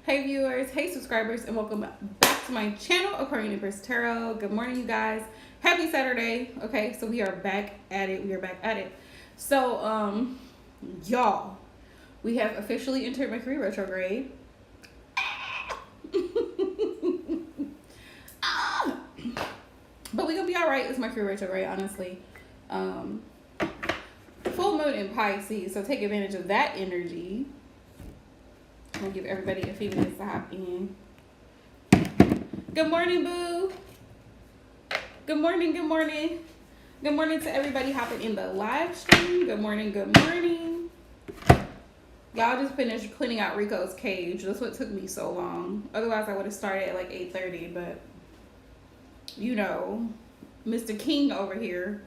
Hey viewers, hey subscribers, and welcome back to my channel, Aquarian Empress Tarot. Good morning, you guys. Happy Saturday. Okay, so we are back at it. So, y'all, we have officially entered Mercury retrograde. But we're gonna be all right. It's Mercury retrograde, honestly. Full moon in Pisces, so take advantage of that energy. I'm gonna give everybody a few minutes to hop in. Good morning, boo. Good morning, good morning. Good morning to everybody hopping in the live stream. Good morning, good morning. Y'all just finished cleaning out Rico's cage. That's what took me so long. Otherwise, I would have started at like 8:30, but you know, Mr. King over here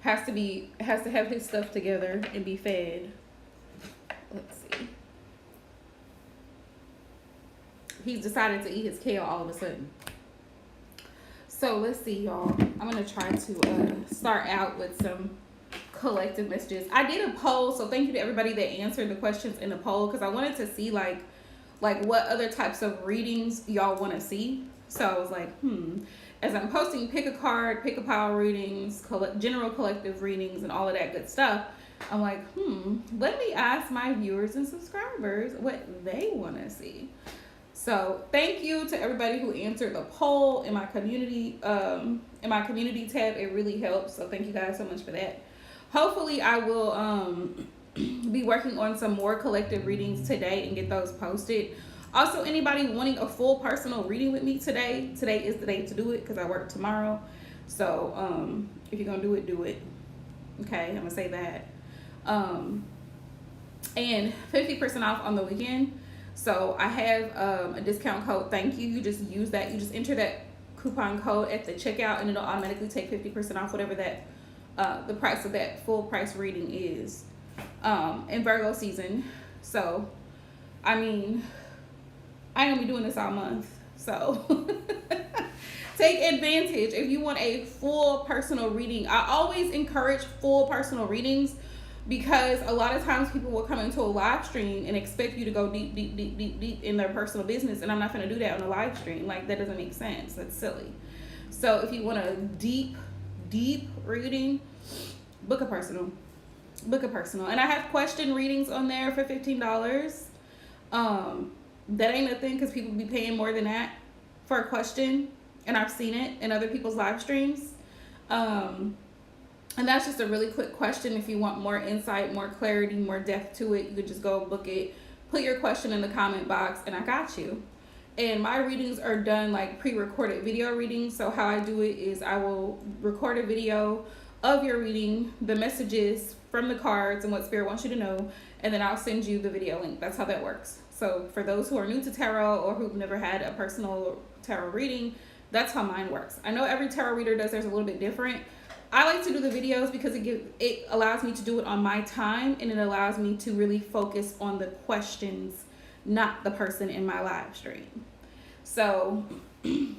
has to have his stuff together and be fed. Let's see. He's decided to eat his kale all of a sudden. So let's see, y'all. I'm gonna try to start out with some collective messages. I did a poll, so thank you to everybody that answered the questions in the poll, because I wanted to see like what other types of readings y'all want to see. So I was like, as I'm posting pick a card, pick a pile readings, general collective readings, and all of that good stuff, I'm like, let me ask my viewers and subscribers what they want to see. So thank you to everybody who answered the poll in my community tab. It really helps. So thank you guys so much for that. Hopefully I will be working on some more collective readings today and get those posted. Also, anybody wanting a full personal reading with me today is the day to do it, because I work tomorrow. So if you're gonna do it. Okay, I'm gonna say that. And 50% off on the weekend. So I have a discount code. Thank you. You just use that. You just enter that coupon code at the checkout, and it'll automatically take 50% off whatever that the price of that full price reading is in Virgo season. So I mean, I ain't gonna be doing this all month, so take advantage. If you want a full personal reading, I always encourage full personal readings, because a lot of times people will come into a live stream and expect you to go deep in their personal business, and I'm not going to do that on a live stream. Like, that doesn't make sense. That's silly. So if you want a deep reading, book a personal. And I have question readings on there for $15. That ain't nothing, because people be paying more than that for a question, and I've seen it in other people's live streams. And that's just a really quick question. If you want more insight, more clarity, more depth to it, you could just go book it, put your question in the comment box, and I got you. And my readings are done like pre-recorded video readings. So how I do it is I will record a video of your reading, the messages from the cards and what Spirit wants you to know, and then I'll send you the video link. That's how that works. So for those who are new to tarot or who've never had a personal tarot reading, that's how mine works. I know every tarot reader does theirs a little bit different. I like to do the videos because it allows me to do it on my time, and it allows me to really focus on the questions, not the person in my live stream. So, and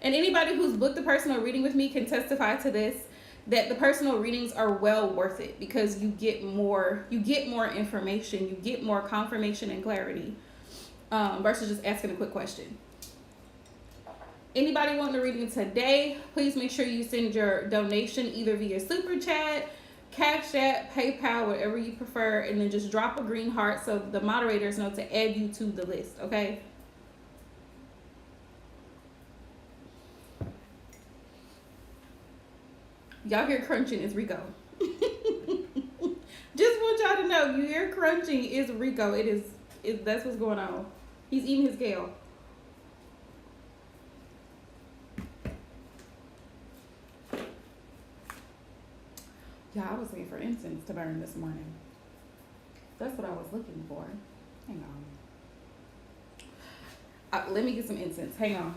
anybody who's booked a personal reading with me can testify to this, that the personal readings are well worth it, because you get more information, you get more confirmation and clarity, versus just asking a quick question. Anybody wanting a reading today, please make sure you send your donation either via Super Chat, Cash App, PayPal, whatever you prefer, and then just drop a green heart so the moderators know to add you to the list, okay? Y'all hear crunching is Rico. Just want y'all to know, you hear crunching is Rico. That's what's going on. He's eating his kale. Yeah, I was waiting for incense to burn this morning. That's what I was looking for. Hang on. Let me get some incense. Hang on.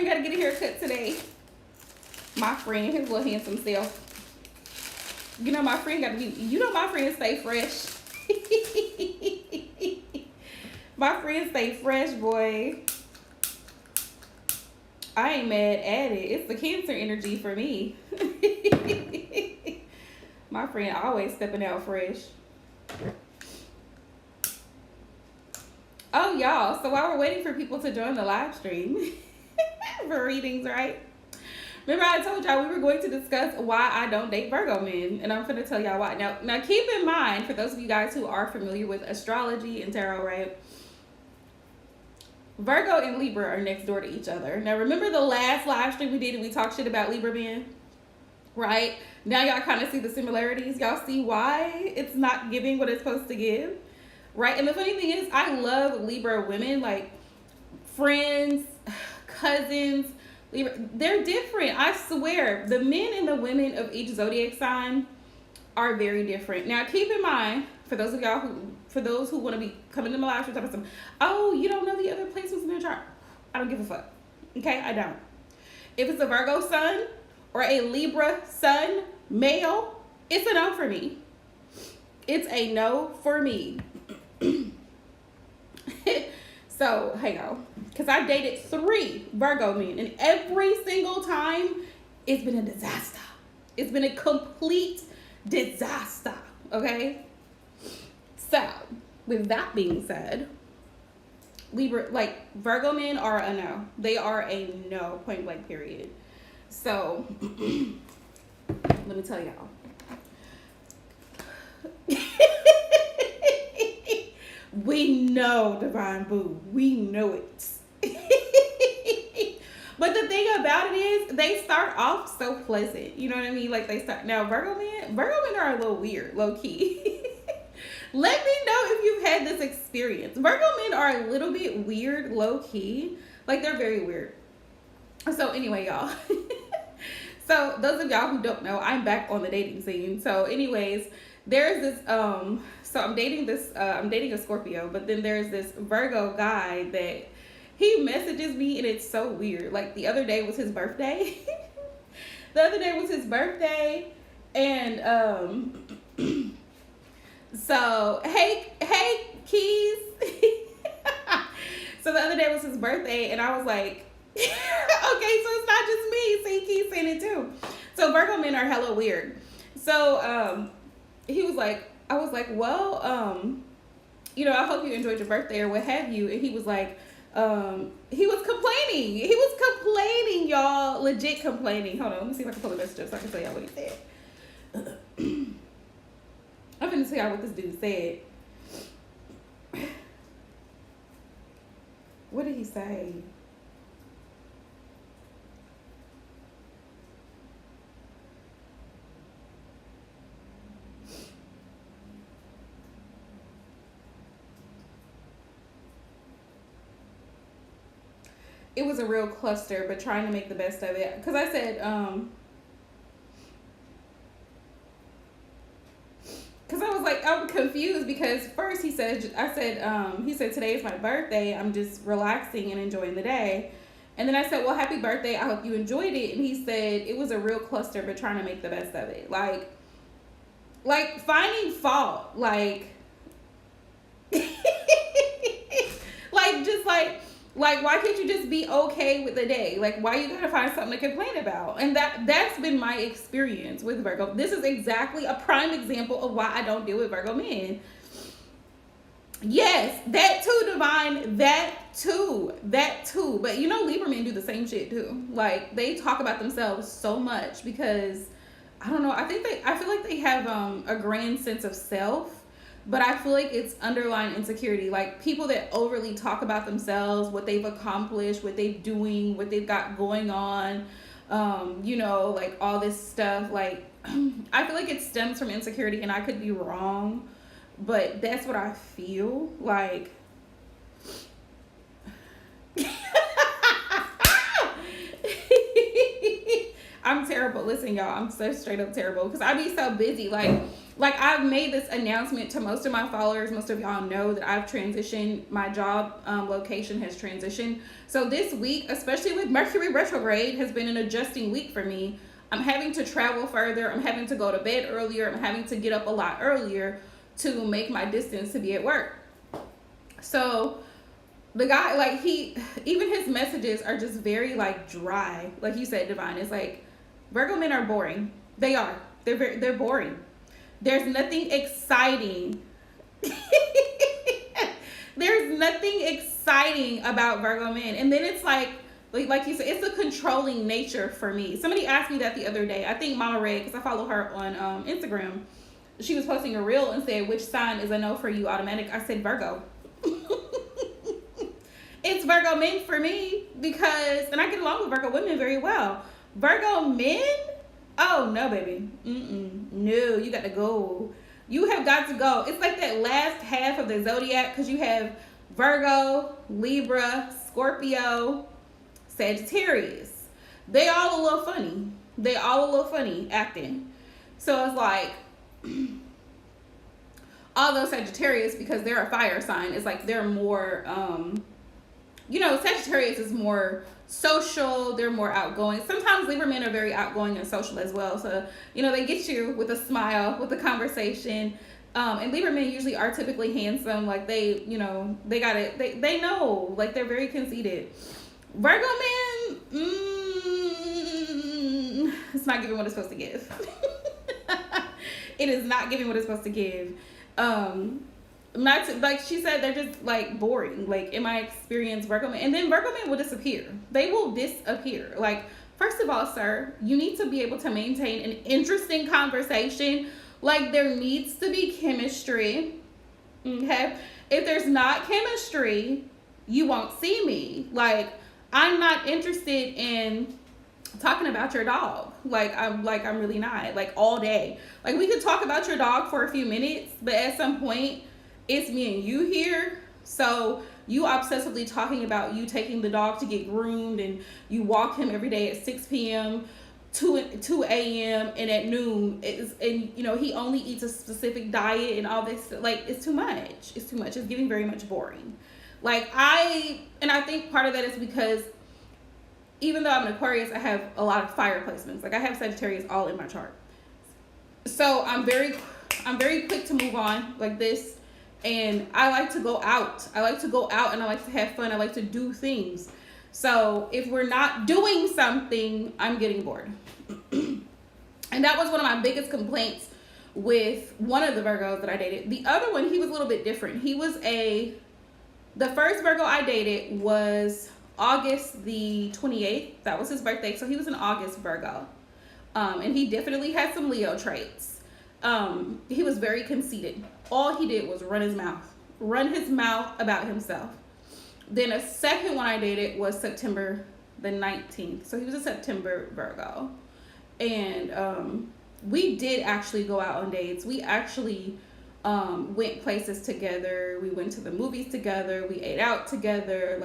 Gotta get a haircut today. my friend, his little handsome self. You know my friend got to be. You know my friend stay fresh. My friend stay fresh, boy. I ain't mad at it. It's the Cancer energy for me. My friend always stepping out fresh. Oh, y'all. So while we're waiting for people to join the live stream for readings, right? Remember I told y'all we were going to discuss why I don't date Virgo men. And I'm going to tell y'all why. Now keep in mind, for those of you guys who are familiar with astrology and tarot, right? Virgo and Libra are next door to each other. Now, remember the last live stream we did and we talked shit about Libra men? Right? Now y'all kind of see the similarities. Y'all see why it's not giving what it's supposed to give? Right? And the funny thing is, I love Libra women, like friends, cousins. Libra, they're different. I swear. The men and the women of each zodiac sign are very different. Now, keep in mind, for those who want to be coming to my live stream, talking about some, oh, you don't know the other placements in their chart. I don't give a fuck. Okay, I don't. If it's a Virgo sun or a Libra sun male, it's a no for me. It's a no for me. So, hang on. Because I dated 3 Virgo men, and every single time, it's been a disaster. It's been a complete disaster. Okay? So, with that being said, Libra, like, Virgo men are a no. They are a no, point blank, period. So, let me tell y'all. We know, Divine Boo. We know it. But the thing about it is, they start off so pleasant. You know what I mean? Like, they start. Now, Virgo men are a little weird, low key. Let me know if you've had this experience. Virgo men are a little bit weird, low key. Like, they're very weird. So, anyway, y'all. So, those of y'all who don't know, I'm back on the dating scene. So, anyways, there's this, so I'm dating a Scorpio, but then there's this Virgo guy that he messages me, and it's so weird. Like, the other day was his birthday. And, so, hey, Keys. So the other day was his birthday, and I was like, okay, so it's not just me. See, Keys saying it too. So Virgo men are hella weird. So, he was like, I was like, well, you know, I hope you enjoyed your birthday or what have you. And he was like, he was complaining, y'all, legit complaining. Hold on, let me see if I can pull the message up so I can tell y'all what he said. I'm gonna tell y'all what this dude said. What did he say? It was a real cluster, but trying to make the best of it. Because I said, because I was like, I'm confused because first he said, he said, today is my birthday. I'm just relaxing and enjoying the day. And then I said, well, happy birthday. I hope you enjoyed it. And he said, it was a real cluster, but trying to make the best of it. Like finding fault. Like, like, why can't you just be okay with the day? Like, why you gotta find something to complain about? And that's been my experience with Virgo. This is exactly a prime example of why I don't deal with Virgo men. Yes, that too, Divine. That too. But you know, Libra men do the same shit too. Like, they talk about themselves so much because, I don't know, I feel like they have a grand sense of self. But I feel like it's underlying insecurity. Like, people that overly talk about themselves, what they've accomplished, what they're doing, what they've got going on, you know, like all this stuff. Like, I feel like it stems from insecurity, and I could be wrong, but that's what I feel. Like, I'm terrible. Listen, y'all, I'm so straight up terrible because I be so busy. Like, I've made this announcement to most of my followers. Most of y'all know that I've transitioned. My job location has transitioned. So this week, especially with Mercury retrograde, has been an adjusting week for me. I'm having to travel further. I'm having to go to bed earlier. I'm having to get up a lot earlier to make my distance to be at work. So the guy, like, he, even his messages are just very like dry. Like you said, Divine, it's like Virgo men are boring. They are. They're boring. There's nothing exciting. There's nothing exciting about Virgo men. And then it's like you said, it's a controlling nature for me. Somebody asked me that the other day. I think Mama Red, because I follow her on Instagram. She was posting a reel and said, which sign is a no for you automatic? I said Virgo. It's Virgo men for me because, and I get along with Virgo women very well. Virgo men? Oh, no, baby. No, you got to go. You have got to go. It's like that last half of the zodiac because you have Virgo, Libra, Scorpio, Sagittarius. They all a little funny. They all a little funny acting. So it's like, although Sagittarius, because they're a fire sign, it's like they're more, Sagittarius is more social, they're more outgoing. Sometimes Libra men are very outgoing and social as well. So, they get you with a smile, with a conversation. And Libra men usually are typically handsome. Like they got it. They know, like they're very conceited. Virgo men, it's not giving what it's supposed to give. It is not giving what it's supposed to give. Like she said, they're just like boring. Like in my experience, Virgo men, and then Virgo men will disappear. They will disappear. Like, first of all, sir, you need to be able to maintain an interesting conversation. Like, there needs to be chemistry. Okay, if there's not chemistry, you won't see me. Like, I'm not interested in talking about your dog. I'm really not. Like, all day. Like, we could talk about your dog for a few minutes, but at some point it's me and you here. So you obsessively talking about you taking the dog to get groomed and you walk him every day at 6 p.m. 2 a.m. and at noon he only eats a specific diet and all this. Like, it's too much. It's getting very much boring. Like, I think part of that is because even though I'm an Aquarius, I have a lot of fire placements. Like, I have Sagittarius all in my chart. So I'm very quick to move on like this. And I like to go out. And I like to have fun. I like to do things. So if we're not doing something, I'm getting bored. And that was one of my biggest complaints with one of the Virgos that I dated. The other one, he was a little bit different. The first Virgo I dated was August the 28th. That was his birthday. So he was an August Virgo. And he definitely had some Leo traits. He was very conceited. All he did was run his mouth about himself. Then a second one I dated was September the 19th. So he was a September Virgo. And we did actually go out on dates. We actually went places together. We went to the movies together. We ate out together.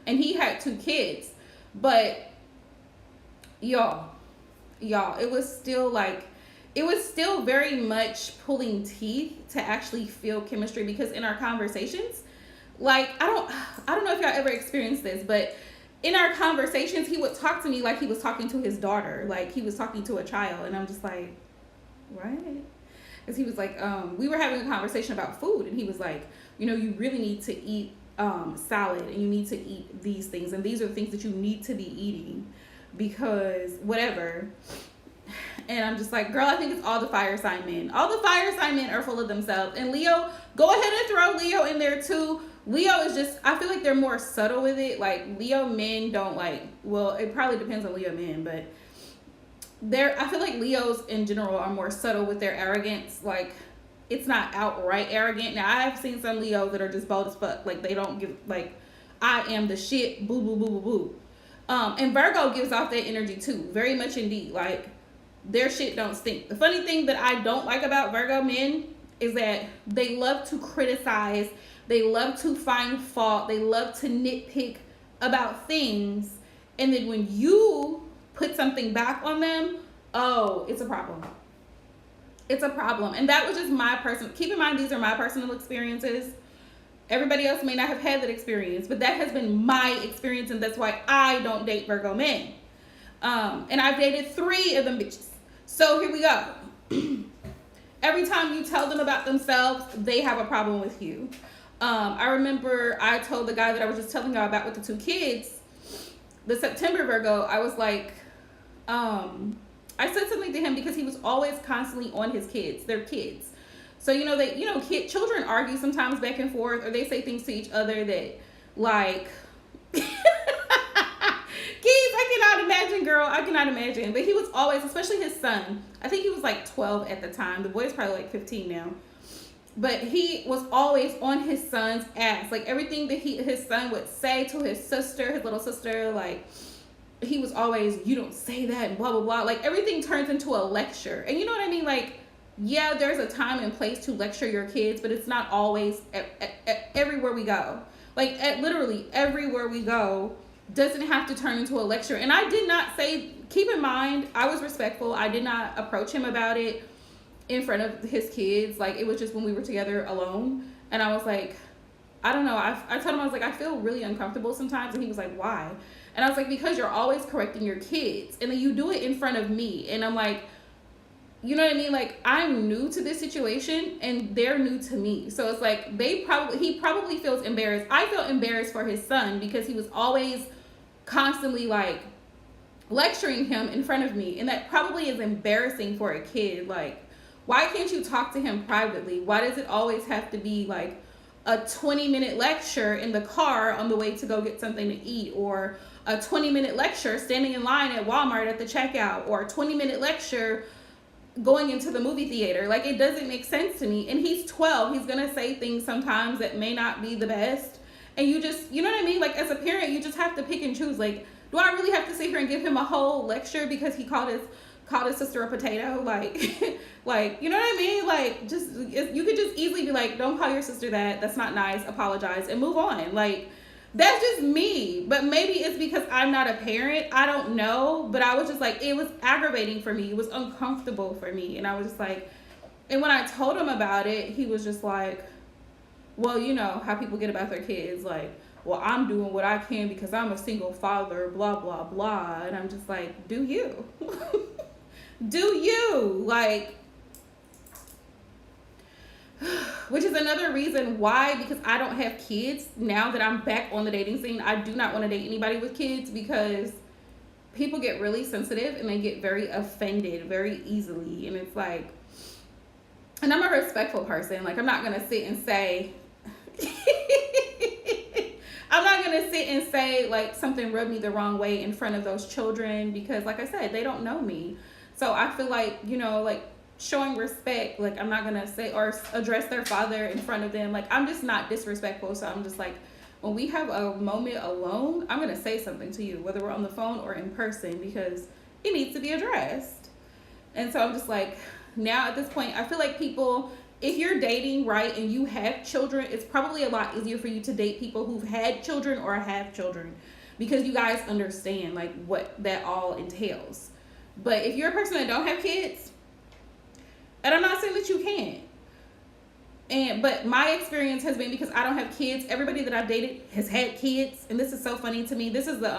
And he had 2 kids. But y'all, it was still very much pulling teeth to actually feel chemistry, because in our conversations, like, I don't know if y'all ever experienced this, but in our conversations, he would talk to me like he was talking to his daughter, like he was talking to a child, and I'm just like, what? Because he was like, we were having a conversation about food, and he was like, you really need to eat salad, and you need to eat these things, and these are the things that you need to be eating, because whatever. And I'm just like, girl, I think it's all the fire sign men. All the fire sign men are full of themselves. And Leo, go ahead and throw Leo in there too. Leo is just, I feel like they're more subtle with it. Like, Leo men don't it probably depends on Leo men, but I feel like Leos in general are more subtle with their arrogance. Like, it's not outright arrogant. Now, I've seen some Leos that are just bold as fuck. Like, they don't give, like, I am the shit, boo, boo, boo, boo, boo. And Virgo gives off that energy too, very much indeed. Like, their shit don't stink. The funny thing that I don't like about Virgo men is that they love to criticize, they love to find fault, they love to nitpick about things, and then when you put something back on them, oh, it's a problem. It's a problem. And that was just keep in mind, these are my personal experiences. Everybody else may not have had that experience, but that has been my experience, and that's why I don't date Virgo men. And I've dated 3 of them bitches. So here we go. Every time you tell them about themselves, they have a problem with you. I remember I told the guy that I was just telling y'all about with the 2 kids, the September Virgo, I was like, I said something to him because he was always constantly on his kids. They're kids. So, children argue sometimes back and forth, or they say things to each other that, like, kids, I cannot imagine, girl. I cannot imagine. But he was always, especially his son, I think he was like 12 at the time. The boy's probably like 15 now. But he was always on his son's ass. Like, everything that his son would say to his sister, his little sister, like, he was always, you don't say that, and blah, blah, blah. Like, everything turns into a lecture. And you know what I mean? Like, yeah, there's a time and place to lecture your kids, but it's not always everywhere we go. Like, literally everywhere we go doesn't have to turn into a lecture. And I did not say, keep in mind, I was respectful. I did not approach him about it in front of his kids. Like, it was just when we were together alone. And I was like, I don't know. I told him, I was like, I feel really uncomfortable sometimes. And he was like, why? And I was like, because you're always correcting your kids. And then you do it in front of me. And I'm like, you know what I mean? Like, I'm new to this situation and they're new to me. So it's like, he probably feels embarrassed. I feel embarrassed for his son because he was always constantly like lecturing him in front of me. And that probably is embarrassing for a kid. Like, why can't you talk to him privately? Why does it always have to be like a 20-minute lecture in the car on the way to go get something to eat, or a 20-minute lecture standing in line at Walmart at the checkout, or a 20-minute lecture going into the movie theater? Like, it doesn't make sense to me. And he's 12. He's going to say things sometimes that may not be the best. And you just, you know what I mean? Like, as a parent, you just have to pick and choose. Like, do I really have to sit here and give him a whole lecture because he called his sister a potato? Like, like, you know what I mean? Like, just, you could just easily be like, don't call your sister that. That's not nice. Apologize and move on. Like, that's just me. But maybe it's because I'm not a parent. I don't know. But I was just like, it was aggravating for me. It was uncomfortable for me. And I was just like, and when I told him about it, he was just like, well, you know how people get about their kids. Like, well, I'm doing what I can because I'm a single father, blah, blah, blah. And I'm just like, do you? Do you? Like, which is another reason why, because I don't have kids, now that I'm back on the dating scene, I do not want to date anybody with kids, because people get really sensitive and they get very offended very easily. And it's like, and I'm a respectful person. Like, I'm not going to sit and say, I'm not going to sit and say, like, something rubbed me the wrong way in front of those children, because, like I said, they don't know me. So I feel like, you know, like, showing respect, like, I'm not going to say or address their father in front of them. Like, I'm just not disrespectful. So I'm just like, when we have a moment alone, I'm going to say something to you, whether we're on the phone or in person, because it needs to be addressed. And so I'm just like, now at this point, I feel like people, if you're dating, right, and you have children, it's probably a lot easier for you to date people who've had children or have children, because you guys understand, like, what that all entails. But if you're a person that don't have kids, and I'm not saying that you can't, but my experience has been, because I don't have kids, everybody that I've dated has had kids. And this is so funny to me. This is the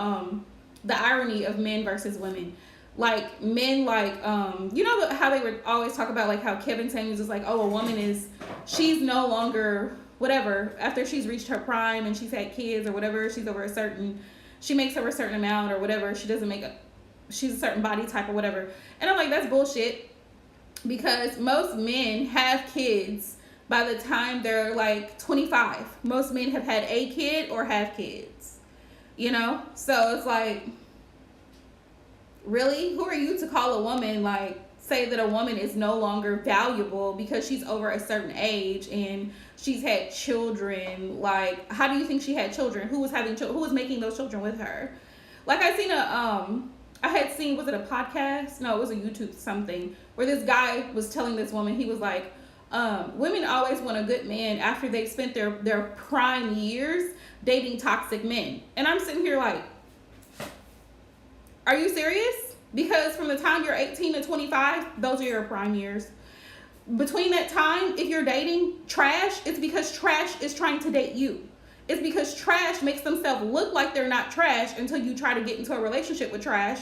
irony of men versus women. Like, men, like, you know how they would always talk about, like, how Kevin Samuels is like, oh, a woman she's no longer, whatever, after she's reached her prime and she's had kids or whatever, she makes over a certain amount or whatever, she's a certain body type or whatever. And I'm like, that's bullshit, because most men have kids by the time they're like 25. Most men have had a kid or have kids, you know? So it's like, really? Who are you to call a woman, like, say that a woman is no longer valuable because she's over a certain age and she's had children? Like, how do you think she had children? Who was having children? Who was making those children with her? Like, I had seen, was it a podcast? No, it was a YouTube something, where this guy was telling this woman, he was like, women always want a good man after they've spent their prime years dating toxic men. And I'm sitting here like, are you serious? Because from the time you're 18 to 25, those are your prime years. Between that time, if you're dating trash, it's because trash is trying to date you. It's because trash makes themselves look like they're not trash until you try to get into a relationship with trash.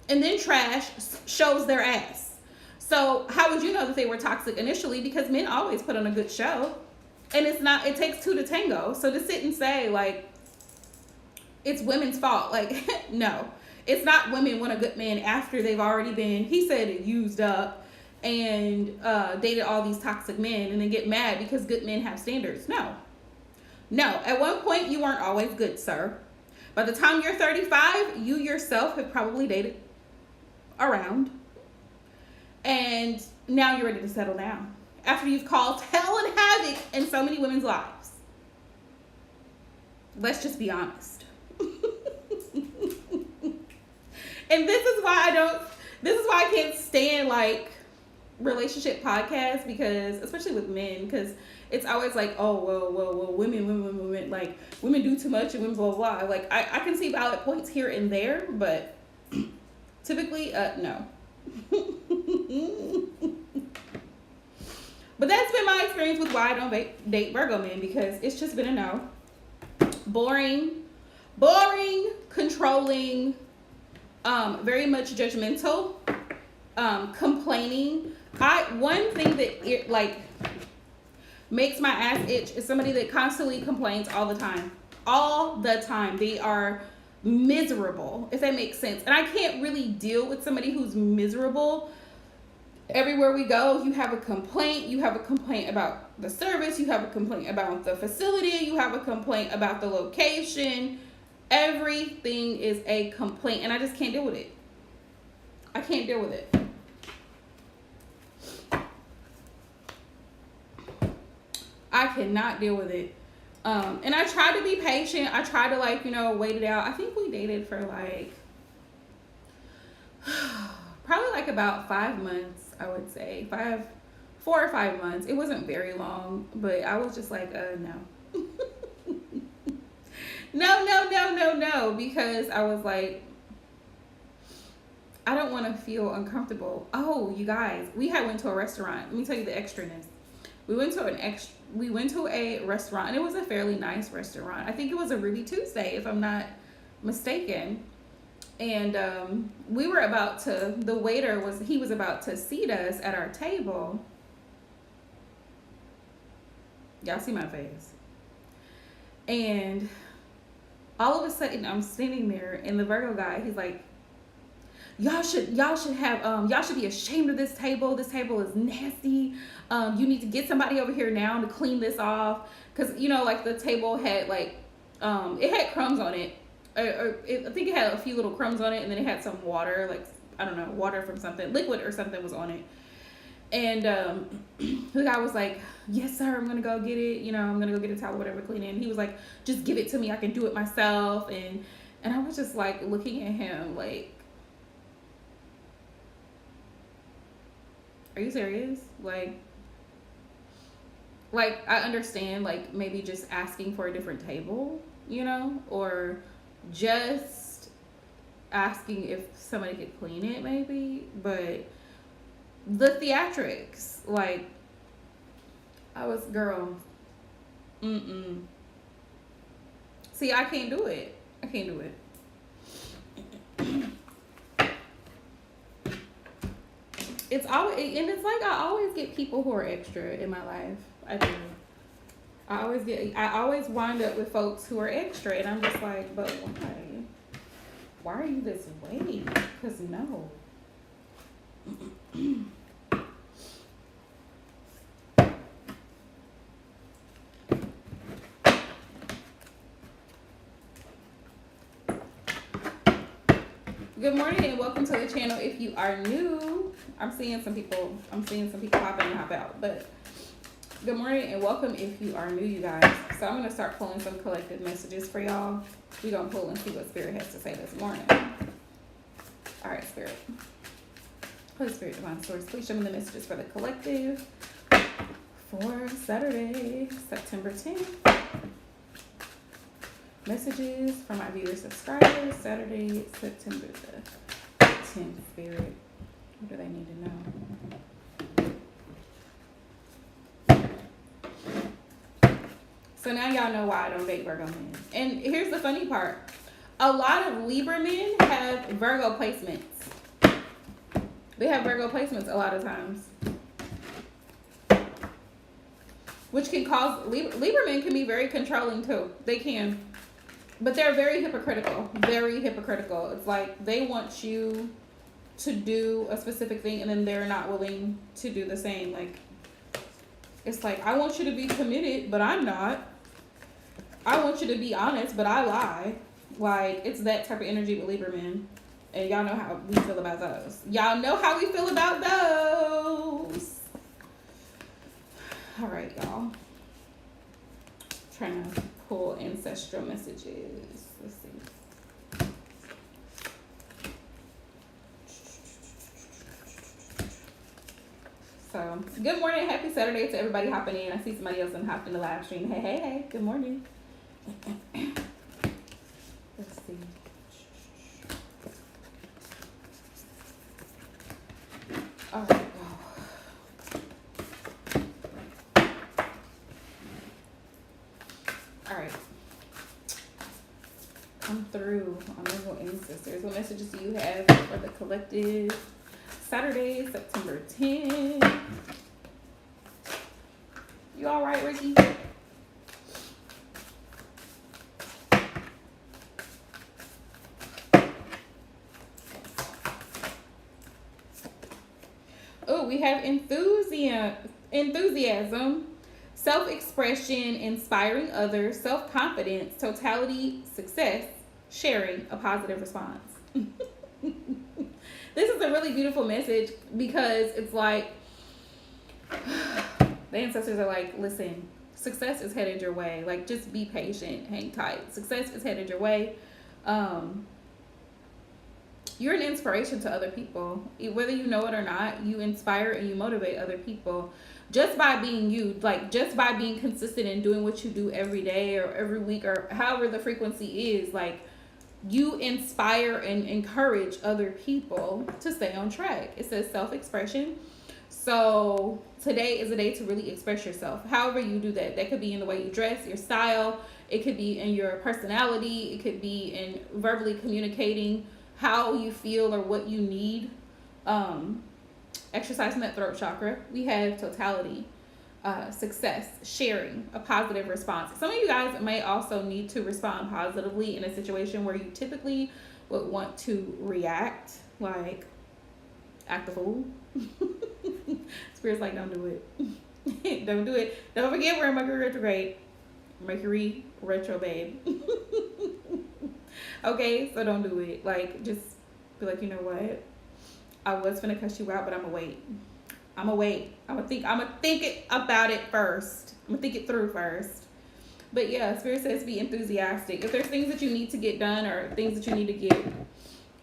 and then trash shows their ass. So how would you know that they were toxic initially? Because men always put on a good show. And it takes two to tango. So to sit and say, like, it's women's fault, like, no. It's not women want a good man after they've already been, he said, used up and dated all these toxic men and then get mad because good men have standards. No. At one point, you weren't always good, sir. By the time you're 35, you yourself have probably dated around. And now you're ready to settle down. After you've caused hell and havoc in so many women's lives. Let's just be honest. And this is why I can't stand, like, relationship podcasts, because, especially with men, because it's always like, oh, well, women, like, women do too much and women blah, blah, blah. Like, I can see valid points here and there, but typically, no. But that's been my experience with why I don't date Virgo men, because it's just been a no. Boring, controlling, very much judgmental, complaining. One thing that makes my ass itch is somebody that constantly complains all the time. All the time. They are miserable, if that makes sense. And I can't really deal with somebody who's miserable. Everywhere we go, you have a complaint. You have a complaint about the service. You have a complaint about the facility. You have a complaint about the location. Everything is a complaint, and I just can't deal with it. I can't deal with it. I cannot deal with it. And I try to be patient. I try to, like, wait it out. I think we dated for like probably like about 5 months, I would say. 4 or 5 months. It wasn't very long, but I was just like, no. No, because I was like, I don't want to feel uncomfortable. Oh, you guys, we went to a restaurant. Let me tell you the extraness. We went to a restaurant, and it was a fairly nice restaurant. I think it was a Ruby Tuesday, if I'm not mistaken. And the waiter was about to seat us at our table. Y'all see my face. And all of a sudden I'm standing there, and the Virgo guy, he's like, y'all should be ashamed of this table. This table is nasty. You need to get somebody over here now to clean this off. Cause like the table had like, it had crumbs on it. I think it had a few little crumbs on it, and then it had some water, like, I don't know, water from something, liquid or something was on it. And the guy was like, yes, sir, I'm gonna go get it. I'm gonna go get a towel, whatever, clean it. And he was like, just give it to me. I can do it myself. And I was just like looking at him like, are you serious? Like I understand, like, maybe just asking for a different table, or just asking if somebody could clean it, maybe. But the theatrics, like, I was, girl, see, I can't do it. It's always, and it's like I always get people who are extra in my life. I do. I always wind up with folks who are extra, and I'm just like, but why? Why are you this way? Because no. Good morning and welcome to the channel. If you are new, I'm seeing some people hop in and hop out, but good morning and welcome if you are new, you guys. So I'm going to start pulling some collective messages for y'all. We're going to pull and see what Spirit has to say this morning. All right, Spirit. Holy Spirit, Divine Source, please show me the messages for the collective for Saturday, September 10th. Messages for my viewers, subscribers, Saturday, September the 10th, Spirit. What do they need to know? So now y'all know why I don't date Virgo men. And here's the funny part. A lot of Libra men have Virgo placements. They have Virgo placements a lot of times, which can cause Libra men can be very controlling too. They can, but they're very hypocritical. Very hypocritical. It's like they want you to do a specific thing, and then they're not willing to do the same. Like, it's like, I want you to be committed, but I'm not. I want you to be honest, but I lie. Like, it's that type of energy with Libra men. And y'all know how we feel about those. Y'all know how we feel about those. All right, y'all. Trying to pull ancestral messages. Let's see. So, good morning. Happy Saturday to everybody hopping in. I see somebody else hopped in the live stream. Hey, hey, hey. Good morning. Let's see. All right. All right. Come through, honorable ancestors. What messages do you have for the collective? Saturday, September 10th. You all right, Ricky? Oh, we have enthusiasm, self-expression, inspiring others, self-confidence, totality, success, sharing, a positive response. This is a really beautiful message because it's like the ancestors are like, listen, success is headed your way. Like, just be patient, hang tight. Success is headed your way. You're an inspiration to other people. Whether you know it or not, you inspire and you motivate other people just by being you, like just by being consistent and doing what you do every day or every week or however the frequency is. Like, you inspire and encourage other people to stay on track. It says self-expression. So today is a day to really express yourself. However you do that. That could be in the way you dress, your style. It could be in your personality. It could be in verbally communicating how you feel or what you need. Exercising that throat chakra. We have totality, success, sharing, a positive response. Some of you guys may also need to respond positively in a situation where you typically would want to react, like act a fool. Spirit's like, don't do it. Don't do it. Don't forget we're in Mercury retrograde. Mercury retro, babe. Okay, so don't do it. Like, just be like, you know what? I was gonna cuss you out, but I'm gonna wait. I'm gonna think it about it first. I'm gonna think it through first. But yeah, Spirit says be enthusiastic. If there's things that you need to get done or things that you need to get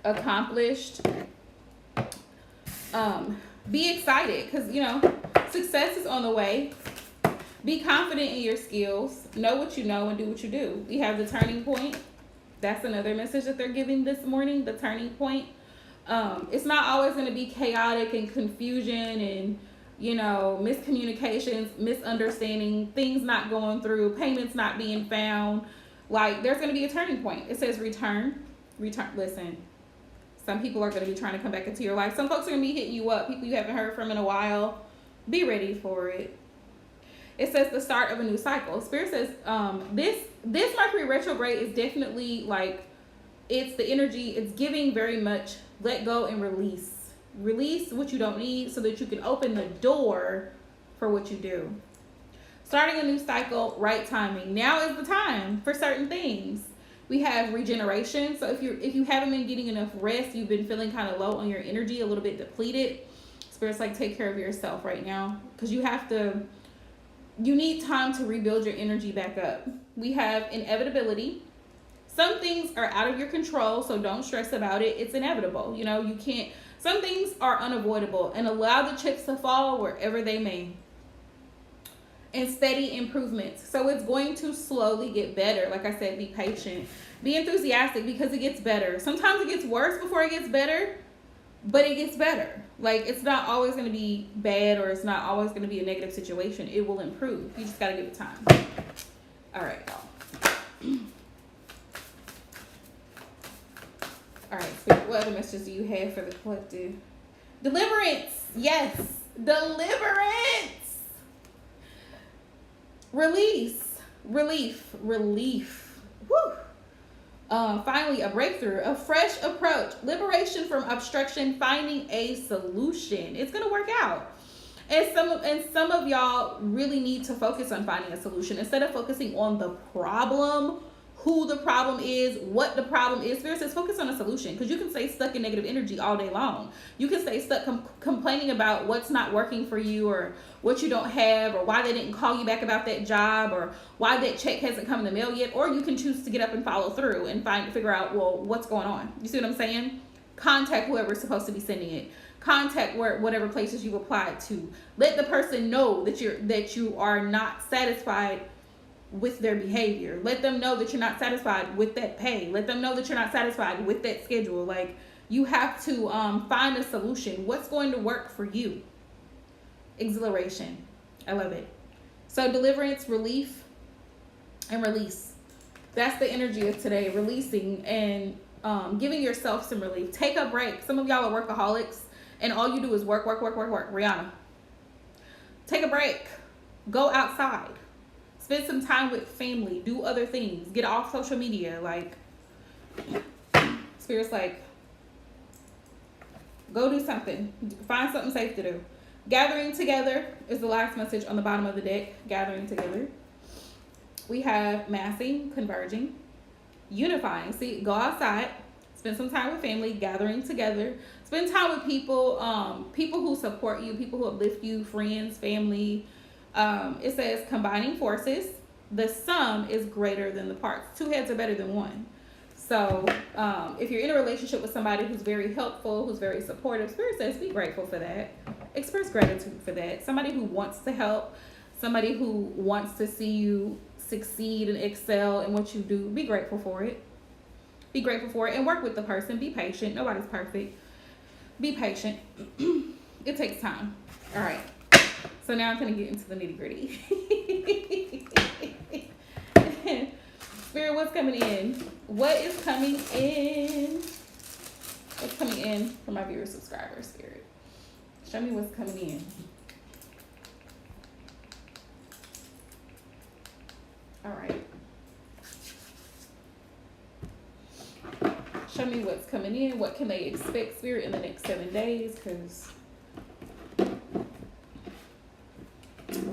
accomplished, be excited because, you know, success is on the way. Be confident in your skills. Know what you know and do what you do. We have the turning point. That's another message that they're giving this morning, the turning point. It's not always going to be chaotic and confusion and, you know, miscommunications, misunderstanding, things not going through, payments not being found. Like, there's going to be a turning point. It says return. Listen, some people are going to be trying to come back into your life. Some folks are going to be hitting you up, people you haven't heard from in a while. Be ready for it. It says the start of a new cycle. Spirit says this Mercury retrograde is definitely like, it's the energy, it's giving very much let go and release. Release what you don't need so that you can open the door for what you do. Starting a new cycle, right timing. Now is the time for certain things. We have regeneration. So if you haven't been getting enough rest, you've been feeling kind of low on your energy, a little bit depleted. Spirit's like, take care of yourself right now because you need time to rebuild your energy back up. We have inevitability. Some things are out of your control, so don't stress about it. It's inevitable. You know, you can't. Some things are unavoidable, and allow the chips to fall wherever they may. And steady improvements. So it's going to slowly get better. Like I said, be patient. Be enthusiastic because it gets better. Sometimes it gets worse before it gets better, but it gets better. Like, it's not always going to be bad or it's not always going to be a negative situation. It will improve. You just got to give it time. All right, y'all. All right, Spirit, what other messages do you have for the collective? Deliverance. Yes. Deliverance. Release. Relief. Woo. Finally, a breakthrough, a fresh approach, liberation from obstruction, finding a solution. It's gonna work out. And some of y'all really need to focus on finding a solution instead of focusing on the problem, who the problem is, what the problem is. Spirit says focus on a solution, because you can stay stuck in negative energy all day long. You can stay stuck complaining about what's not working for you, or what you don't have, or why they didn't call you back about that job, or why that check hasn't come in the mail yet. Or you can choose to get up and follow through and figure out, well, what's going on. You see what I'm saying? Contact whoever's supposed to be sending it. Contact whatever places you've applied to. Let the person know that you are not satisfied with their behavior. Let them know that you're not satisfied with that pay. Let them know that you're not satisfied with that schedule. Like, you have to find a solution. What's going to work for you? Exhilaration. I love it. So deliverance, relief, and release. That's the energy of today. Releasing and giving yourself some relief. Take a break. Some of y'all are workaholics and all you do is work. Rihanna. Take a break. Go outside. Spend some time with family. Do other things. Get off social media. Like, Spirit's like, go do something. Find something safe to do. Gathering together is the last message on the bottom of the deck. Gathering together. We have massing, converging, unifying. See, go outside. Spend some time with family. Gathering together. Spend time with people. People who support you. People who uplift you. Friends, family. It says combining forces. The sum is greater than the parts. Two heads are better than one. So if you're in a relationship with somebody who's very helpful, who's very supportive, Spirit says be grateful for that. Express gratitude for that. Somebody who wants to help, somebody who wants to see you succeed and excel in what you do, be grateful for it. Be grateful for it and work with the person. Be patient. Nobody's perfect. Be patient. It takes time. All right. So now I'm going to get into the nitty gritty. Spirit, what's coming in? What is coming in? What's coming in for my viewer subscribers, Spirit? Show me what's coming in. All right. Show me what's coming in. What can they expect, Spirit, in the next 7 days? Because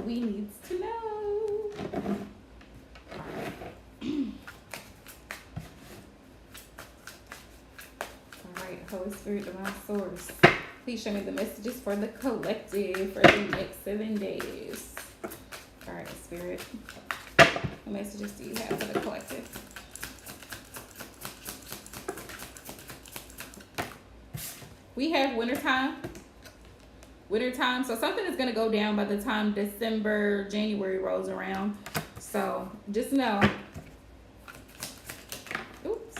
we need to know. All right. All right, Holy Spirit, Divine Source, please show me the messages for the collective for the next 7 days. All right, Spirit, what messages do you have for the collective? We have wintertime. So something is going to go down by the time December, January rolls around. So just know. Oops.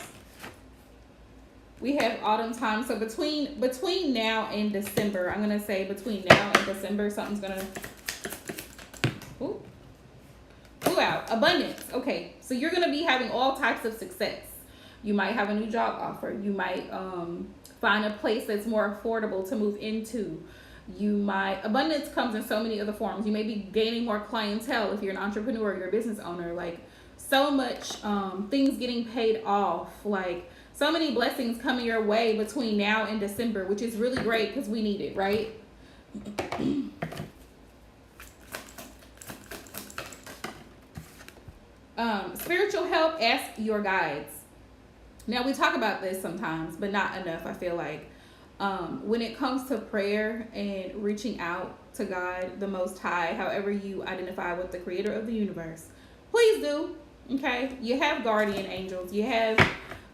We have autumn time. So between now and December, I'm going to say between now and December, something's going to... Ooh, out. Abundance. Okay. So you're going to be having all types of success. You might have a new job offer. You might find a place that's more affordable to move into. Abundance comes in so many other forms. You may be gaining more clientele if you're an entrepreneur, you're a business owner. Like, so much things getting paid off. Like, so many blessings coming your way between now and December, which is really great because we need it, right? Spiritual help, ask your guides. Now, we talk about this sometimes, but not enough, I feel like. When it comes to prayer and reaching out to God, the Most High, however you identify with the creator of the universe, please do. Okay? You have guardian angels. You have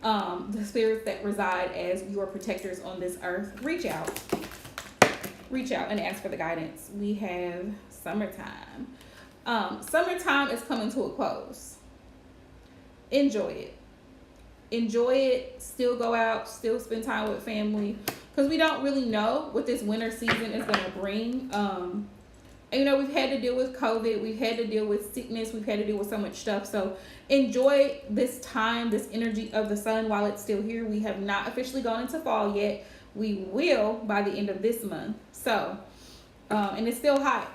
the spirits that reside as your protectors on this earth. Reach out. Reach out and ask for the guidance. We have summertime. Summertime is coming to a close. Enjoy it. Enjoy it. Still go out. Still spend time with family. Because we don't really know what this winter season is going to bring. And, you know, we've had to deal with COVID. We've had to deal with sickness. We've had to deal with so much stuff. So enjoy this time, this energy of the sun while it's still here. We have not officially gone into fall yet. We will by the end of this month. So, and it's still hot.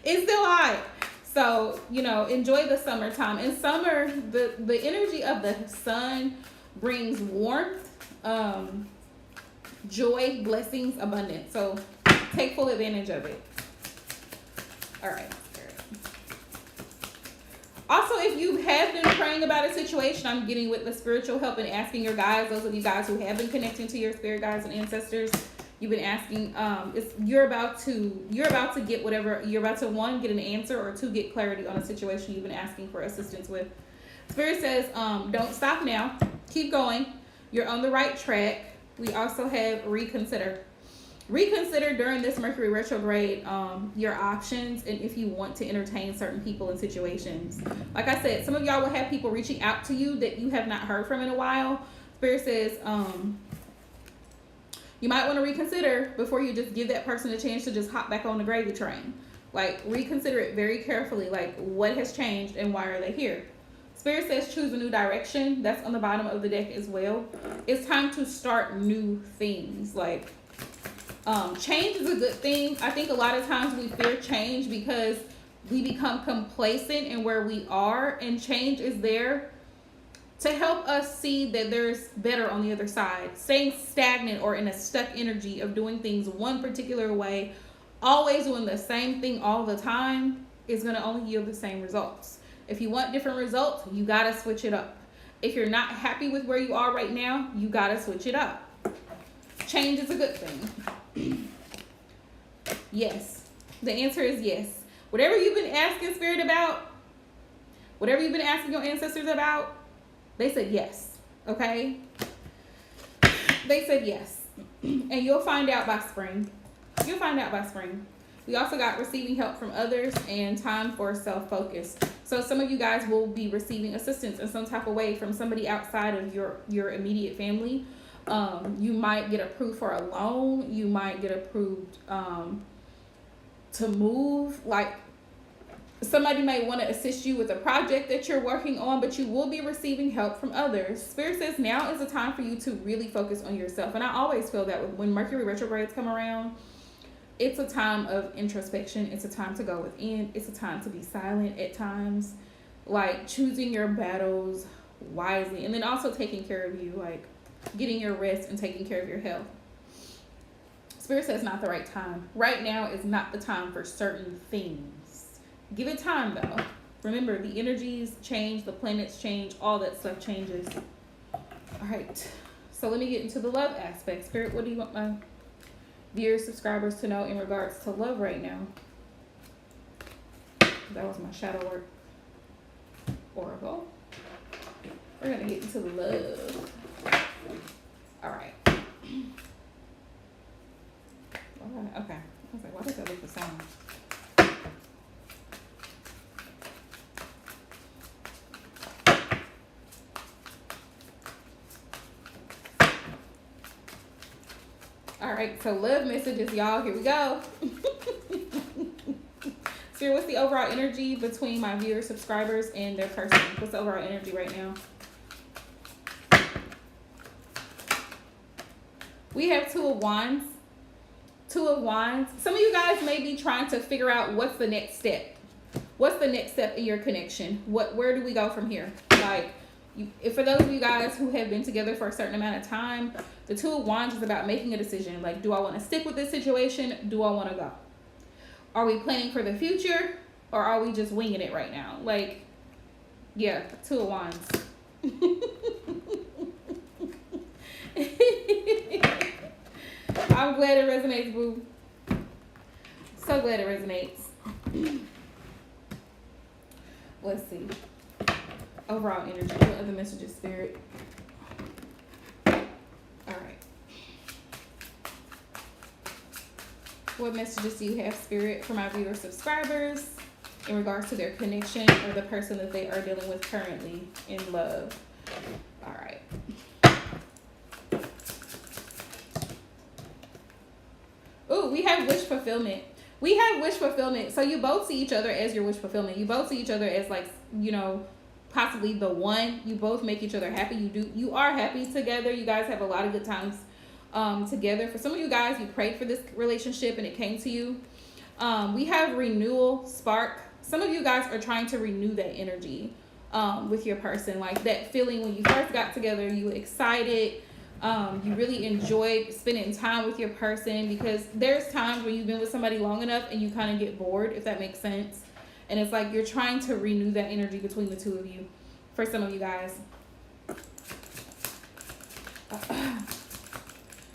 It's still hot. So, you know, enjoy the summertime. In summer, the energy of the sun brings warmth, joy, blessings, abundance. So take full advantage of it. All right. Also, if you have been praying about a situation, I'm getting with the spiritual help and asking your guides, those of you guys who have been connecting to your spirit guides and ancestors, you've been asking, you're about to get whatever, you're about to, one, get an answer, or two, get clarity on a situation you've been asking for assistance with. Spirit says, don't stop now. Keep going. You're on the right track. We also have reconsider. Reconsider during this Mercury retrograde your options and if you want to entertain certain people and situations. Like I said, some of y'all will have people reaching out to you that you have not heard from in a while. Spirit says you might want to reconsider before you just give that person a chance to just hop back on the gravy train. Like, reconsider it very carefully. Like, what has changed and why are they here? Spirit says choose a new direction. That's on the bottom of the deck as well. It's time to start new things. Like, change is a good thing. I think a lot of times we fear change because we become complacent in where we are, and change is there to help us see that there's better on the other side. Staying stagnant or in a stuck energy of doing things one particular way, always doing the same thing all the time, is going to only yield the same results. If you want different results, you got to switch it up. If you're not happy with where you are right now, you got to switch it up. Change is a good thing. Yes. The answer is yes. Whatever you've been asking Spirit about, whatever you've been asking your ancestors about, they said yes. Okay? They said yes. And you'll find out by spring. You'll find out by spring. We also got receiving help from others and time for self-focus. So some of you guys will be receiving assistance in some type of way from somebody outside of your immediate family. You might get approved for a loan. You might get approved to move. Like, somebody may want to assist you with a project that you're working on, but you will be receiving help from others. Spirit says now is the time for you to really focus on yourself. And I always feel that when Mercury retrogrades come around, it's a time of introspection. It's a time to go within. It's a time to be silent at times. Like, choosing your battles wisely. And then also taking care of you. Like, getting your rest and taking care of your health. Spirit says not the right time. Right now is not the time for certain things. Give it time, though. Remember, the energies change. The planets change. All that stuff changes. All right. So let me get into the love aspect. Spirit, what do you want my viewers, subscribers to know in regards to love right now? That was my shadow work oracle. We're gonna get into the love. All right. Okay. I was like, why does that look the same? All right, so love messages, y'all. Here we go. Spirit, what's the overall energy between my viewers, subscribers, and their person? What's the overall energy right now? We have Two of Wands. Two of Wands. Some of you guys may be trying to figure out what's the next step. What's the next step in your connection? Where do we go from here? Like, if for those of you guys who have been together for a certain amount of time, the Two of Wands is about making a decision. Like, do I want to stick with this situation? Do I want to go? Are we planning for the future, or are we just winging it right now? Like, yeah, Two of Wands. I'm glad it resonates, boo. So glad it resonates. Let's see. Overall energy. What other messages, Spirit? All right. What messages do you have, Spirit, for my viewers, subscribers in regards to their connection or the person that they are dealing with currently in love? All right. Ooh, we have wish fulfillment. We have wish fulfillment. So you both see each other as your wish fulfillment. You both see each other as, like, you know, possibly the one. You both make each other happy. You are happy together. You guys have a lot of good times together. For some of you guys, you prayed for this relationship and it came to you. We have renewal, spark. Some of you guys are trying to renew that energy with your person. Like that feeling when you first got together, you were excited. You really enjoyed spending time with your person, because there's times when you've been with somebody long enough and you kind of get bored, if that makes sense. And it's like you're trying to renew that energy between the two of you. For some of you guys.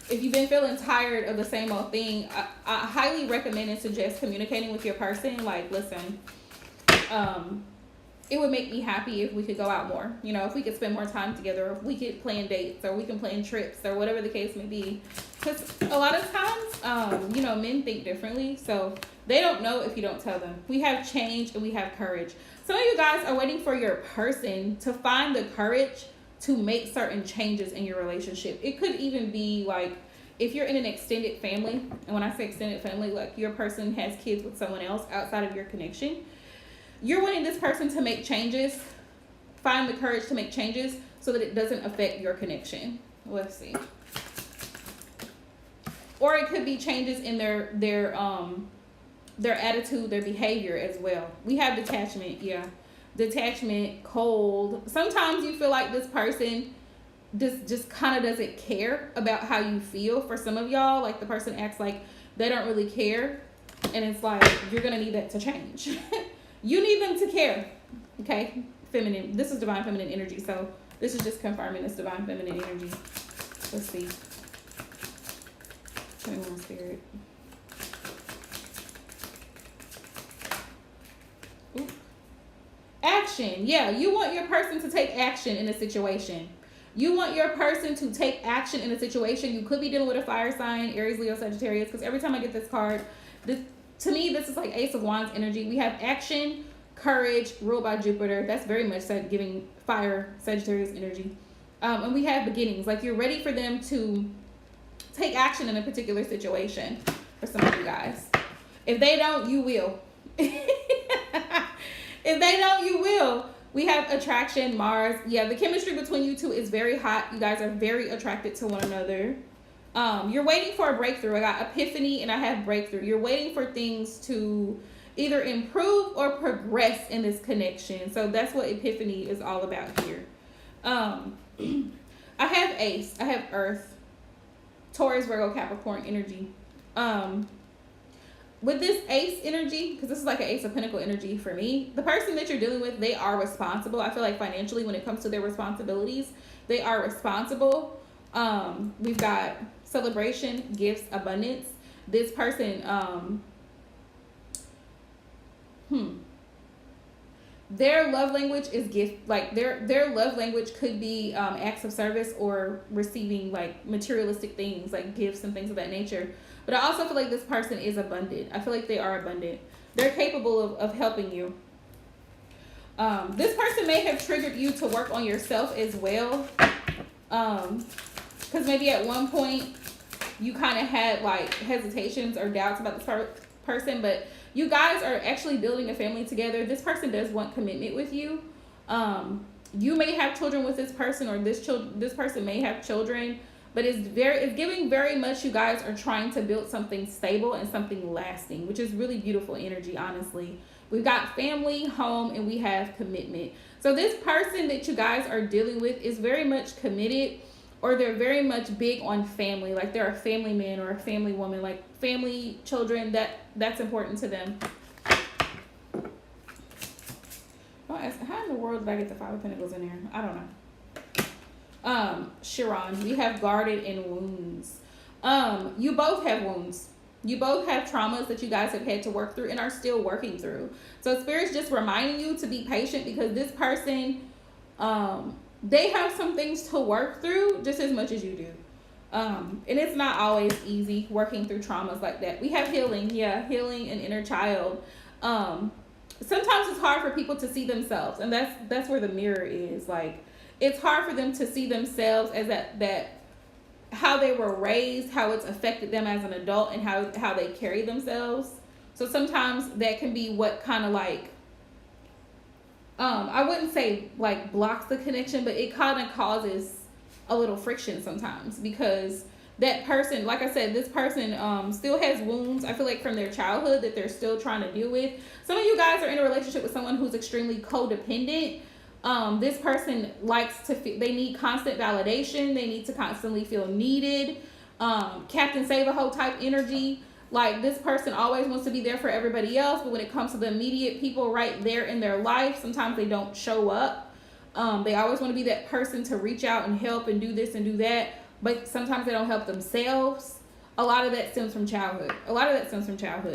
If you've been feeling tired of the same old thing, I highly recommend and suggest communicating with your person. Like, listen, it would make me happy if we could go out more. You know, if we could spend more time together, or if we could plan dates, or we can plan trips, or whatever the case may be. Because a lot of times, you know, men think differently. So they don't know if you don't tell them. We have change and we have courage. Some of you guys are waiting for your person to find the courage to make certain changes in your relationship. It could even be like if you're in an extended family, and when I say extended family, like your person has kids with someone else outside of your connection, you're wanting this person to make changes, find the courage to make changes so that it doesn't affect your connection. Let's see. Or it could be changes in their attitude, their behavior as well. We have detachment, yeah. Detachment, cold. Sometimes you feel like this person just kind of doesn't care about how you feel. For some of y'all, like the person acts like they don't really care. And it's like, you're going to need that to change. You need them to care. Okay? Feminine. This is divine feminine energy. So this is just confirming this divine feminine energy. Let's see. Tell me one spirit. Ooh. Action. Yeah, you want your person to take action in a situation. You want your person to take action in a situation. You could be dealing with a fire sign, Aries, Leo, Sagittarius, because every time I get this card, to me, this is like Ace of Wands energy. We have action, courage, ruled by Jupiter. That's very much giving fire, Sagittarius energy. And we have beginnings. Like you're ready for them to take action in a particular situation for some of you guys. If they don't, you will. If they don't, you will. We have attraction, Mars. Yeah, the chemistry between you two is very hot. You guys are very attracted to one another. You're waiting for a breakthrough. I got epiphany and I have breakthrough. You're waiting for things to either improve or progress in this connection. So that's what epiphany is all about here. I have Ace. I have Earth. Taurus, Virgo, Capricorn energy. With this Ace energy, because this is like an Ace of Pentacle energy for me, the person that you're dealing with, they are responsible. I feel like financially, when it comes to their responsibilities, they are responsible. We've got celebration, gifts, abundance. This person, their love language is gift. Like their love language could be acts of service or receiving like materialistic things like gifts and things of that nature. But I also feel like this person is abundant. I feel like they are abundant. They're capable of helping you. This person may have triggered you to work on yourself as well. Because maybe at one point you kind of had like hesitations or doubts about this person, but you guys are actually building a family together. This person does want commitment with you. You may have children with this person, or this person may have children, but it's giving very much you guys are trying to build something stable and something lasting, which is really beautiful energy, honestly. We've got family, home, and we have commitment. So this person that you guys are dealing with is very much committed, or they're very much big on family. Like they're a family man or a family woman, like family, children, that's important to them. Don't ask, how in the world did I get the Five of Pentacles in there? I don't know. Chiron, we have guarded and wounds. You both have wounds. You both have traumas that you guys have had to work through and are still working through. So Spirit's just reminding you to be patient, because this person, they have some things to work through just as much as you do. And it's not always easy working through traumas like that. We have healing. Yeah, healing and inner child. Sometimes it's hard for people to see themselves, and that's where the mirror is. Like, it's hard for them to see themselves as that how they were raised, how it's affected them as an adult, and how they carry themselves. So sometimes that can be what kind of like, I wouldn't say like blocks the connection, but it kind of causes a little friction sometimes, because that person, like I said, this person still has wounds, I feel like, from their childhood that they're still trying to deal with. Some of you guys are in a relationship with someone who's extremely codependent. This person likes to they need constant validation. They need to constantly feel needed. Captain Save-A-Ho type energy. Like, this person always wants to be there for everybody else, but when it comes to the immediate people right there in their life, sometimes they don't show up. They always want to be that person to reach out and help and do this and do that, but sometimes they don't help themselves. A lot of that stems from childhood.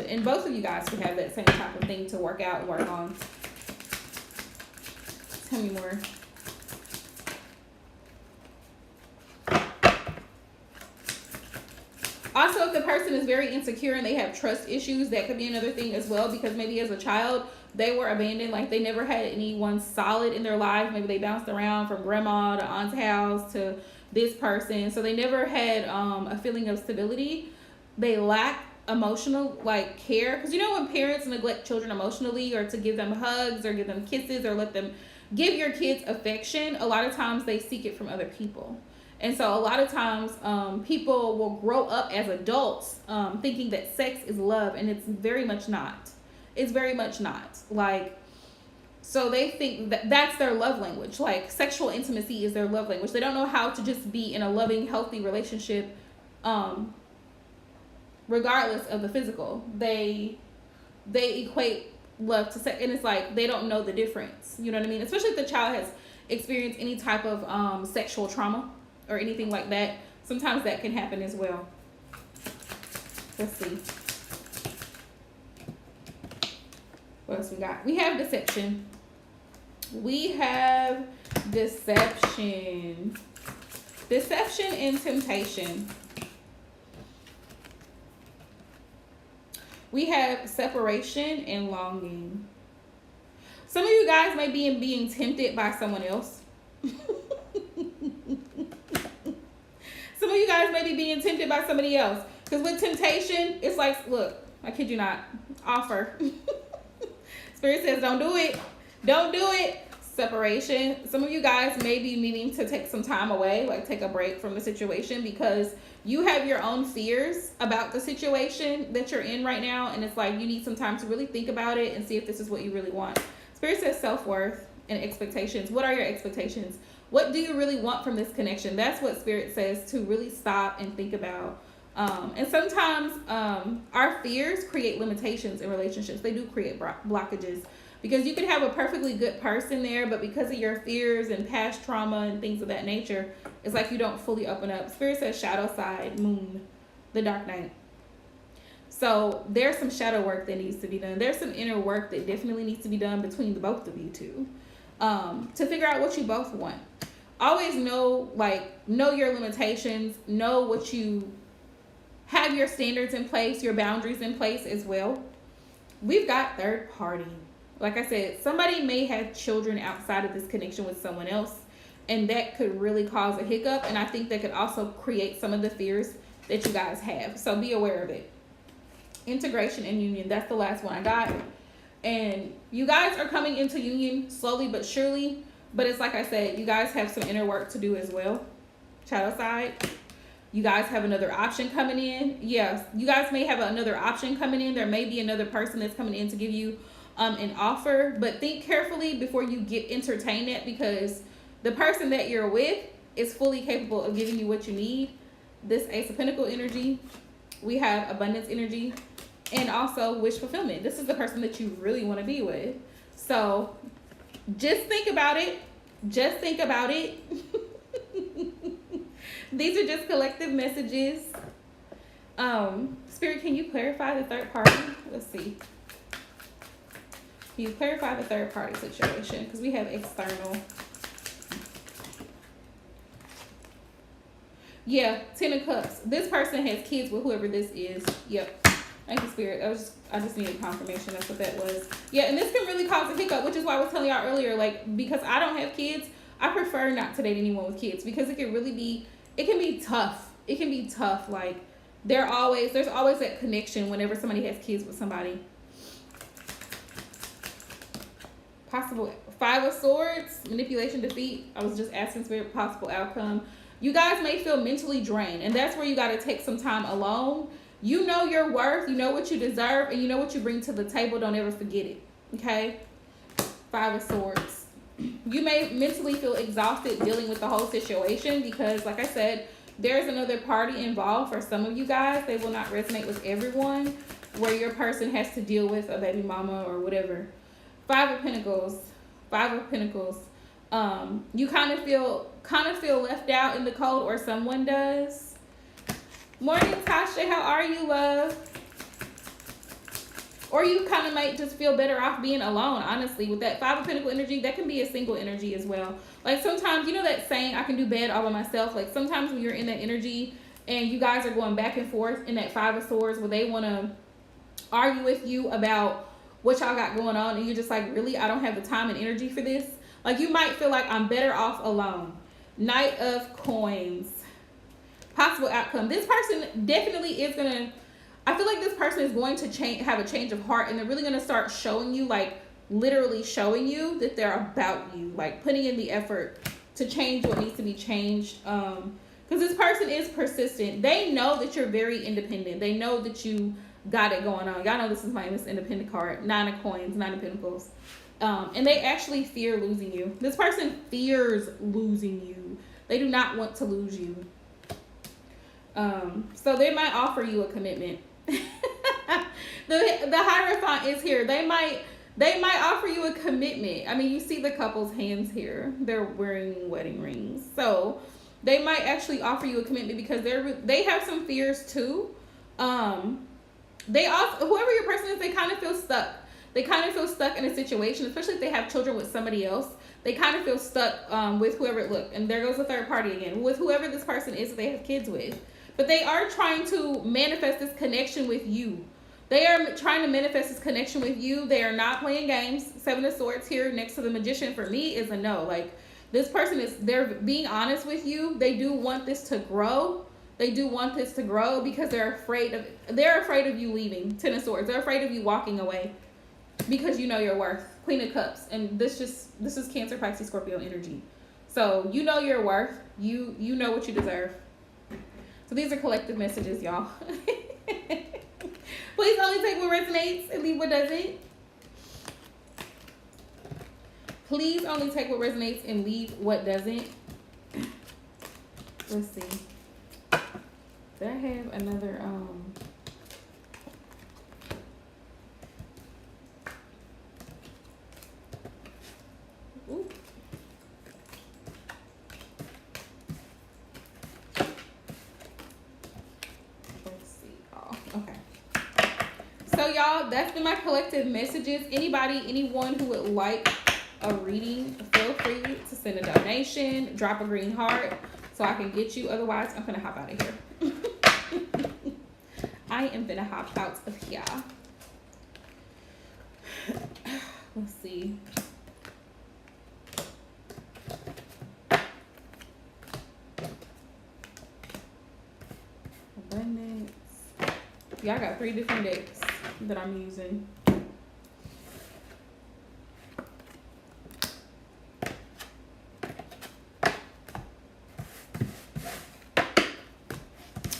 And both of you guys could have that same type of thing to work out and work on. Tell me more. Also, if the person is very insecure and they have trust issues, that could be another thing as well, because maybe as a child, they were abandoned. Like, they never had anyone solid in their life. Maybe they bounced around from grandma to aunt's house to this person. So they never had a feeling of stability. They lack emotional, like, care. Because you know when parents neglect children emotionally, or to give them hugs or give them kisses or let them give your kids affection, a lot of times they seek it from other people. And so a lot of times people will grow up as adults thinking that sex is love, and it's very much not. It's very much not. Like, so they think that that's their love language. Like, sexual intimacy is their love language. They don't know how to just be in a loving, healthy relationship regardless of the physical. They equate love to sex, and it's like they don't know the difference. You know what I mean? Especially if the child has experienced any type of sexual trauma or anything like that. Sometimes that can happen as well. Let's see. What else we got? We have deception. Deception and temptation. We have separation and longing. Some of you guys may be being tempted by someone else. Some of you guys may be being tempted by somebody else. Because with temptation, it's like, look, I kid you not, offer. Spirit says, don't do it. Don't do it. Separation. Some of you guys may be needing to take some time away, like take a break from the situation, because you have your own fears about the situation that you're in right now. And it's like you need some time to really think about it and see if this is what you really want. Spirit says self-worth and expectations. What are your expectations? What do you really want from this connection? That's what Spirit says to really stop and think about. And sometimes our fears create limitations in relationships. They do create blockages, because you could have a perfectly good person there, but because of your fears and past trauma and things of that nature, it's like you don't fully open up. Spirit says shadow side, moon, the dark night. So there's some shadow work that needs to be done. There's some inner work that definitely needs to be done between the both of you two, to figure out what you both want. Always know your limitations, know what you have, your standards in place, your boundaries in place as well. We've got third party. Like I said, somebody may have children outside of this connection with someone else, and that could really cause a hiccup. And I think that could also create some of the fears that you guys have. So be aware of it. Integration and union. That's the last one I got. And you guys are coming into union slowly but surely. But it's like I said, you guys have some inner work to do as well. Shadow side. You guys have another option coming in. Yes, you guys may have another option coming in. There may be another person that's coming in to give you an offer, but think carefully before you entertain it, because the person that you're with is fully capable of giving you what you need. This Ace of Pentacles energy, we have abundance energy, and also wish fulfillment. This is the person that you really want to be with. So just think about it. Just think about it. These are just collective messages. Spirit, can you clarify the third party? Let's see. Can you clarify the third party situation? Because we have external. Yeah, 10 of Cups. This person has kids with whoever this is. Yep. Thank you, Spirit. I just needed confirmation. That's what that was. Yeah, and this can really cause a hiccup, which is why I was telling y'all earlier, like, because I don't have kids, I prefer not to date anyone with kids, because it can be tough. It can be tough. Like, there's always that connection whenever somebody has kids with somebody. Possible 5 of Swords, manipulation, defeat. I was just asking Spirit possible outcome. You guys may feel mentally drained, and that's where you got to take some time alone. You know your worth, you know what you deserve, and you know what you bring to the table. Don't ever forget it. Okay? 5 of Swords. You may mentally feel exhausted dealing with the whole situation because, like I said, there's another party involved for some of you guys. They will not resonate with everyone, where your person has to deal with a baby mama or whatever. 5 of Pentacles. 5 of Pentacles. You kind of feel left out in the cold, or someone does. Morning, Tasha. How are you, love? Or you kind of might just feel better off being alone, honestly. With that 5 of Pentacles energy, that can be a single energy as well. Like sometimes, you know that saying, I can do bad all by myself? Like sometimes when you're in that energy and you guys are going back and forth in that 5 of Swords, where they want to argue with you about what y'all got going on, and you're just like, really, I don't have the time and energy for this. Like you might feel like I'm better off alone. Knight of Coins. Possible outcome. This person definitely is going to, I feel like this person is going to have a change of heart, and they're really going to start showing you, like literally showing you that they're about you, like putting in the effort to change what needs to be changed. Because this person is persistent. They know that you're very independent. They know that you got it going on. Y'all know this is my Miss Independent card. 9 of Coins, 9 of Pentacles. And they actually fear losing you. This person fears losing you. They do not want to lose you. So they might offer you a commitment. The Hierophant is here. They might offer you a commitment. I mean, you see the couple's hands here. They're wearing wedding rings. So they might actually offer you a commitment because they have some fears too. They also, whoever your person is, they kind of feel stuck. They kind of feel stuck in a situation, especially if they have children with somebody else. They kind of feel stuck with whoever, look, and there goes the third party again, with whoever this person is that they have kids with. But they are trying to manifest this connection with you. They are trying to manifest this connection with you. They are not playing games. 7 of Swords here next to the Magician for me is a no. Like, this person they're being honest with you. They do want this to grow. They do want this to grow because they're afraid of you leaving. 10 of Swords. They're afraid of you walking away because you know your worth. Queen of Cups. And this is Cancer, Pisces, Scorpio energy. So you know your worth. You know what you deserve. So these are collective messages, y'all. Please only take what resonates and leave what doesn't. Please only take what resonates and leave what doesn't. Let's see. Did I have another ooh. Let's see. Oh, okay. So y'all, that's been my collective messages. Anyone who would like a reading, feel free to send a donation, drop a green heart so I can get you. Otherwise, I'm gonna hop out of here. I am gonna hop out of here. Let's see. Abundance. Yeah, I got 3 different decks that I'm using.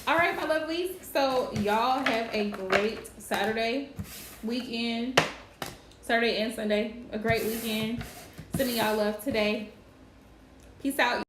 All right, my lovelies. So y'all have a great Saturday weekend. Saturday and Sunday. A great weekend. Sending y'all love today. Peace out.